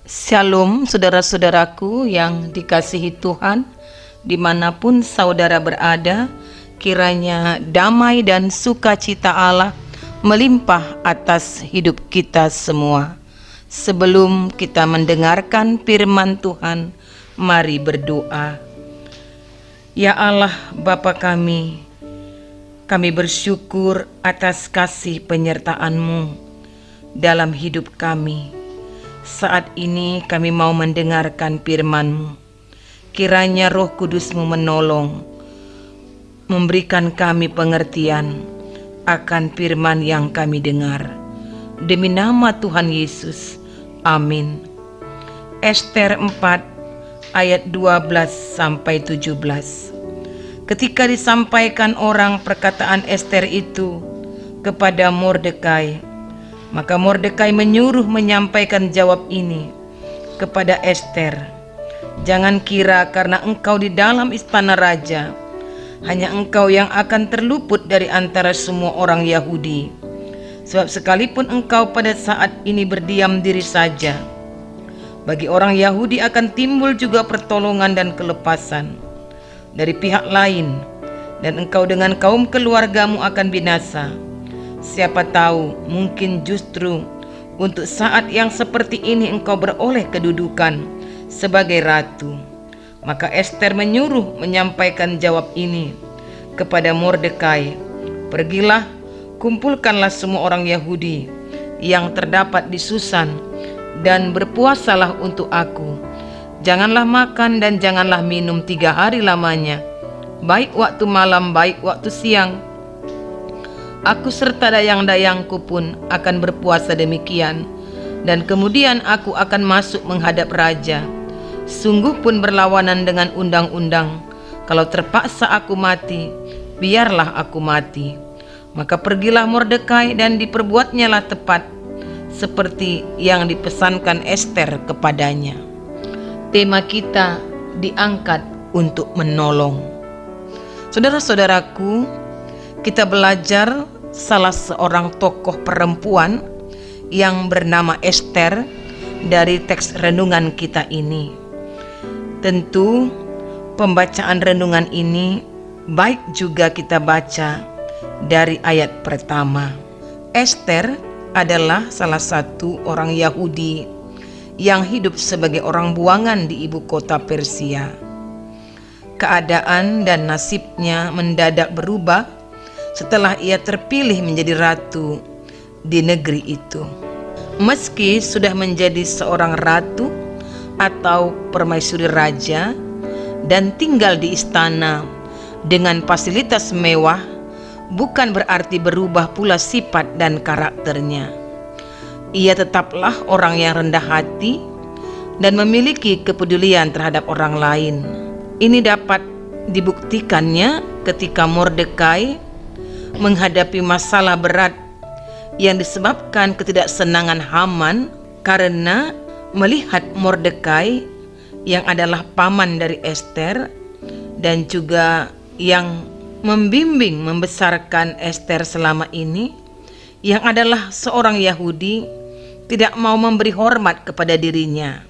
Shalom saudara-saudaraku yang dikasihi Tuhan, dimanapun saudara berada, kiranya damai dan sukacita Allah melimpah atas hidup kita semua. Sebelum kita mendengarkan firman Tuhan, mari berdoa. Ya Allah Bapa kami bersyukur atas kasih penyertaan-Mu dalam hidup kami. Saat ini kami mau mendengarkan firman-Mu. Kiranya Roh Kudus-Mu menolong, memberikan kami pengertian akan firman yang kami dengar. Demi nama Tuhan Yesus, amin. Ester 4 ayat 12-17. Ketika disampaikan orang perkataan Ester itu kepada Mordekai, maka Mordekai menyuruh menyampaikan jawab ini kepada Ester. Jangan kira karena engkau di dalam istana raja, hanya engkau yang akan terluput dari antara semua orang Yahudi. Sebab sekalipun engkau pada saat ini berdiam diri saja, bagi orang Yahudi akan timbul juga pertolongan dan kelepasan dari pihak lain, dan engkau dengan kaum keluargamu akan binasa. Siapa tahu, mungkin justru untuk saat yang seperti ini engkau beroleh kedudukan sebagai ratu. Maka Ester menyuruh menyampaikan jawab ini kepada Mordekai. Pergilah, kumpulkanlah semua orang Yahudi yang terdapat di Susan, dan berpuasalah untuk aku. Janganlah makan dan janganlah minum 3 hari lamanya, baik waktu malam, baik waktu siang. Aku serta dayang-dayangku pun akan berpuasa demikian, dan kemudian aku akan masuk menghadap raja. Sungguh pun berlawanan dengan undang-undang. Kalau terpaksa aku mati, biarlah aku mati. Maka pergilah Mordekai, dan diperbuatnyalah tepat seperti yang dipesankan Ester kepadanya. Tema kita diangkat untuk menolong. Saudara-saudaraku, kita belajar salah seorang tokoh perempuan yang bernama Ester dari teks renungan kita ini. Tentu pembacaan renungan ini baik juga kita baca dari ayat pertama. Ester adalah salah satu orang Yahudi yang hidup sebagai orang buangan di ibu kota Persia. Keadaan dan nasibnya mendadak berubah setelah ia terpilih menjadi ratu di negeri itu. Meski sudah menjadi seorang ratu atau permaisuri raja dan tinggal di istana dengan fasilitas mewah, bukan berarti berubah pula sifat dan karakternya. Ia tetaplah orang yang rendah hati dan memiliki kepedulian terhadap orang lain. Ini dapat dibuktikannya ketika Mordekai menghadapi masalah berat yang disebabkan ketidaksenangan Haman karena melihat Mordekai yang adalah paman dari Ester dan juga yang membimbing membesarkan Ester selama ini, yang adalah seorang Yahudi, tidak mau memberi hormat kepada dirinya.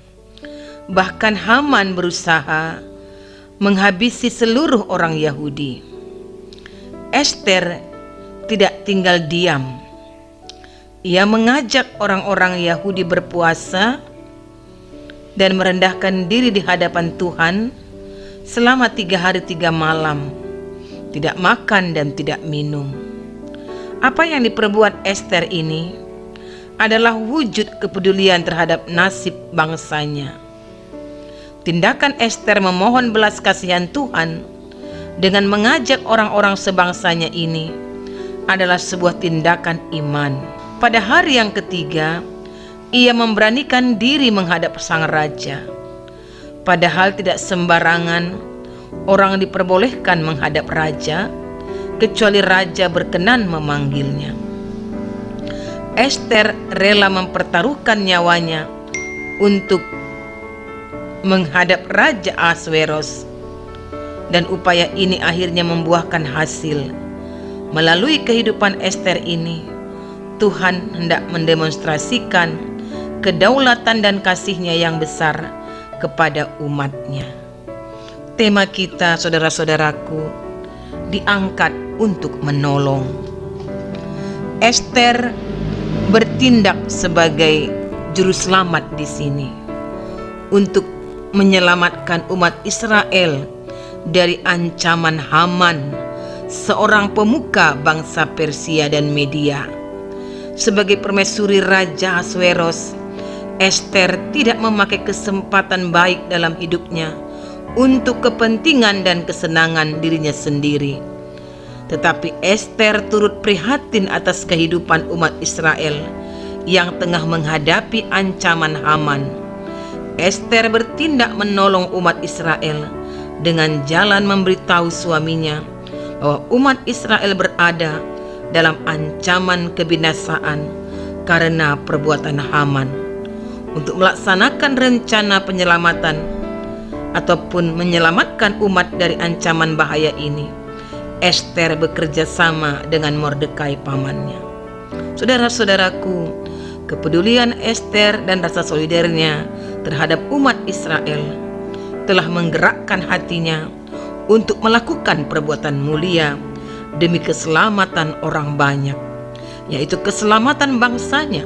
Bahkan Haman berusaha menghabisi seluruh orang Yahudi. Ester tidak tinggal diam. Ia mengajak orang-orang Yahudi berpuasa dan merendahkan diri di hadapan Tuhan selama 3 hari 3 malam, tidak makan dan tidak minum. Apa yang diperbuat Ester ini adalah wujud kepedulian terhadap nasib bangsanya. Tindakan Ester memohon belas kasihan Tuhan dengan mengajak orang-orang sebangsanya ini adalah sebuah tindakan iman. Pada hari yang ketiga, ia memberanikan diri menghadap sang raja. Padahal tidak sembarangan orang diperbolehkan menghadap raja, kecuali raja berkenan memanggilnya. Ester rela mempertaruhkan nyawanya untuk menghadap Raja Ahasweros, dan upaya ini akhirnya membuahkan hasil. Melalui kehidupan Ester ini, Tuhan hendak mendemonstrasikan kedaulatan dan kasih-Nya yang besar kepada umat-Nya. Tema kita, saudara-saudaraku, diangkat untuk menolong. Ester bertindak sebagai juru selamat di sini untuk menyelamatkan umat Israel dari ancaman Haman, seorang pemuka bangsa Persia dan Media. Sebagai permaisuri Raja Ahasweros, Ester tidak memakai kesempatan baik dalam hidupnya untuk kepentingan dan kesenangan dirinya sendiri. Tetapi Ester turut prihatin atas kehidupan umat Israel yang tengah menghadapi ancaman Haman. Ester bertindak menolong umat Israel dengan jalan memberitahu suaminya bahwa umat Israel berada dalam ancaman kebinasaan karena perbuatan Haman. Untuk melaksanakan rencana penyelamatan ataupun menyelamatkan umat dari ancaman bahaya ini, Ester bekerja sama dengan Mordekai pamannya. Saudara-saudaraku, kepedulian Ester dan rasa solidarnya terhadap umat Israel telah menggerakkan hatinya untuk melakukan perbuatan mulia demi keselamatan orang banyak, yaitu keselamatan bangsanya.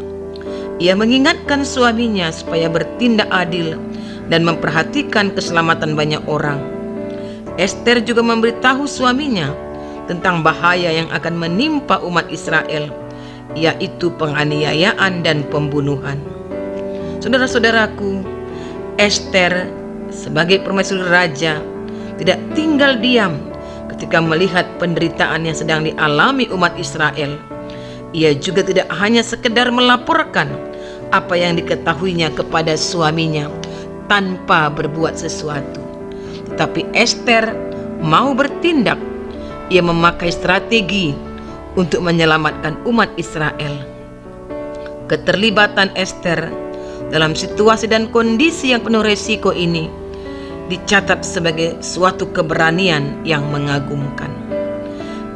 Ia mengingatkan suaminya supaya bertindak adil dan memperhatikan keselamatan banyak orang. Ester juga memberitahu suaminya tentang bahaya yang akan menimpa umat Israel, yaitu penganiayaan dan pembunuhan. Saudara-saudaraku, Ester sebagai permaisuri raja tidak tinggal diam ketika melihat penderitaan yang sedang dialami umat Israel. Ia juga tidak hanya sekedar melaporkan apa yang diketahuinya kepada suaminya tanpa berbuat sesuatu, tetapi Ester mau bertindak. Ia memakai strategi untuk menyelamatkan umat Israel. Keterlibatan Ester dalam situasi dan kondisi yang penuh resiko ini dicatat sebagai suatu keberanian yang mengagumkan.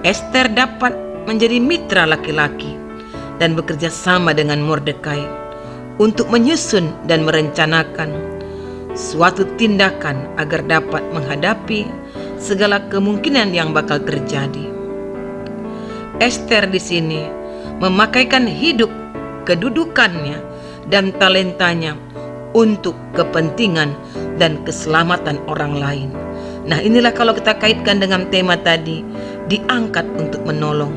Ester dapat menjadi mitra laki-laki dan bekerja sama dengan Mordekai untuk menyusun dan merencanakan suatu tindakan agar dapat menghadapi segala kemungkinan yang bakal terjadi. Ester di sini memakaikan hidup, kedudukannya, dan talentanya untuk kepentingan dan keselamatan orang lain. Nah, inilah kalau kita kaitkan dengan tema tadi, diangkat untuk menolong.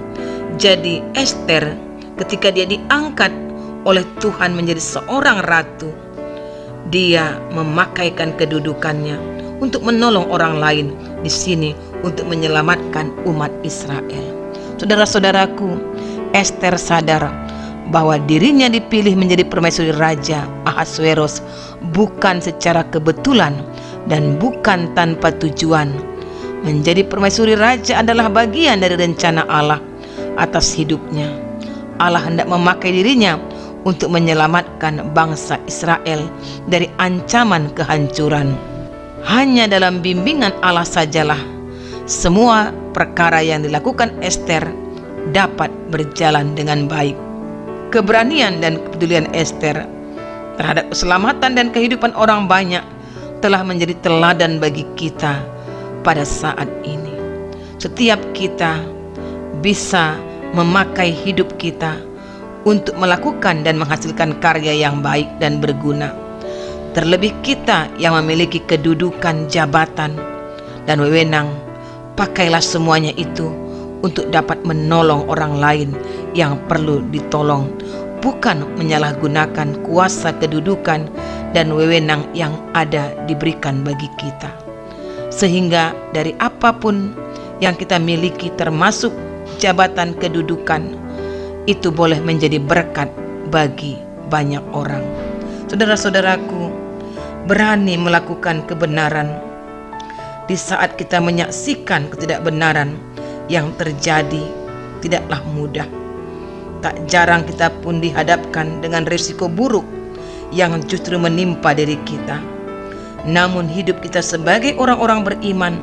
Jadi Ester ketika dia diangkat oleh Tuhan menjadi seorang ratu, dia memakaikan kedudukannya untuk menolong orang lain di sini untuk menyelamatkan umat Israel. Saudara-saudaraku, Ester sadar bahwa dirinya dipilih menjadi permaisuri Raja Ahasweros bukan secara kebetulan dan bukan tanpa tujuan. Menjadi permaisuri raja adalah bagian dari rencana Allah atas hidupnya. Allah hendak memakai dirinya untuk menyelamatkan bangsa Israel dari ancaman kehancuran. Hanya dalam bimbingan Allah sajalah semua perkara yang dilakukan Ester dapat berjalan dengan baik. Keberanian dan kepedulian Ester terhadap keselamatan dan kehidupan orang banyak telah menjadi teladan bagi kita pada saat ini. Setiap kita bisa memakai hidup kita untuk melakukan dan menghasilkan karya yang baik dan berguna. Terlebih kita yang memiliki kedudukan, jabatan, dan wewenang, pakailah semuanya itu untuk dapat menolong orang lain yang perlu ditolong, bukan menyalahgunakan kuasa kedudukan dan wewenang yang ada diberikan bagi kita. Sehingga dari apapun yang kita miliki termasuk jabatan kedudukan, itu boleh menjadi berkat bagi banyak orang. Saudara-saudaraku, berani melakukan kebenaran di saat kita menyaksikan ketidakbenaran yang terjadi tidaklah mudah. Tak jarang kita pun dihadapkan dengan risiko buruk yang justru menimpa diri kita. Namun hidup kita sebagai orang-orang beriman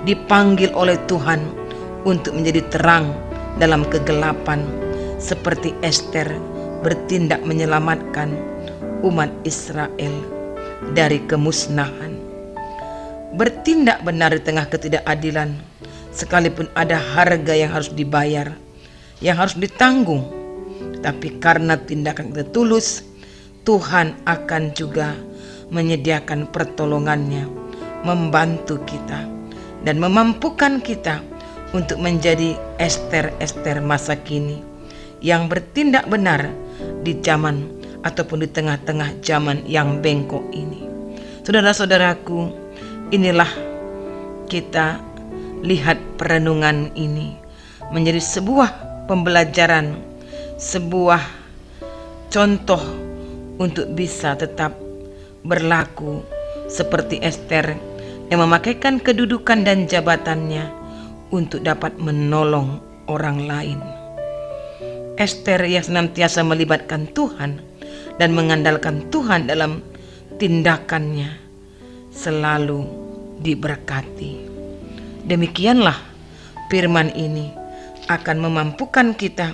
dipanggil oleh Tuhan untuk menjadi terang dalam kegelapan, seperti Ester bertindak menyelamatkan umat Israel dari kemusnahan. Bertindak benar di tengah ketidakadilan, sekalipun ada harga yang harus dibayar, yang harus ditanggung. Tapi karena tindakan kita tulus, Tuhan akan juga menyediakan pertolongannya, membantu kita dan memampukan kita untuk menjadi Ester-Ester masa kini yang bertindak benar di zaman ataupun di tengah-tengah zaman yang bengkok ini. Saudara-saudaraku, inilah kita lihat perenungan ini menjadi sebuah pembelajaran, sebuah contoh untuk bisa tetap berlaku seperti Ester yang memakaikan kedudukan dan jabatannya untuk dapat menolong orang lain. Ester yang senantiasa melibatkan Tuhan dan mengandalkan Tuhan dalam tindakannya selalu diberkati. Demikianlah firman ini akan memampukan kita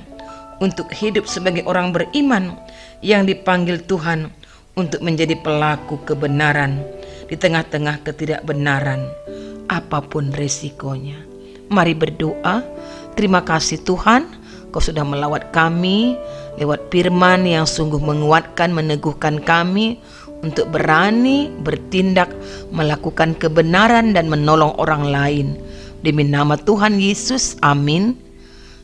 untuk hidup sebagai orang beriman yang dipanggil Tuhan untuk menjadi pelaku kebenaran di tengah-tengah ketidakbenaran, apapun resikonya. Mari berdoa. Terima kasih Tuhan, Kau sudah melawat kami lewat firman yang sungguh menguatkan, meneguhkan kami untuk berani bertindak, melakukan kebenaran dan menolong orang lain. Demi nama Tuhan Yesus, amin.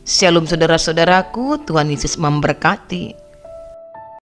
Shalom saudara-saudaraku, Tuhan Yesus memberkati.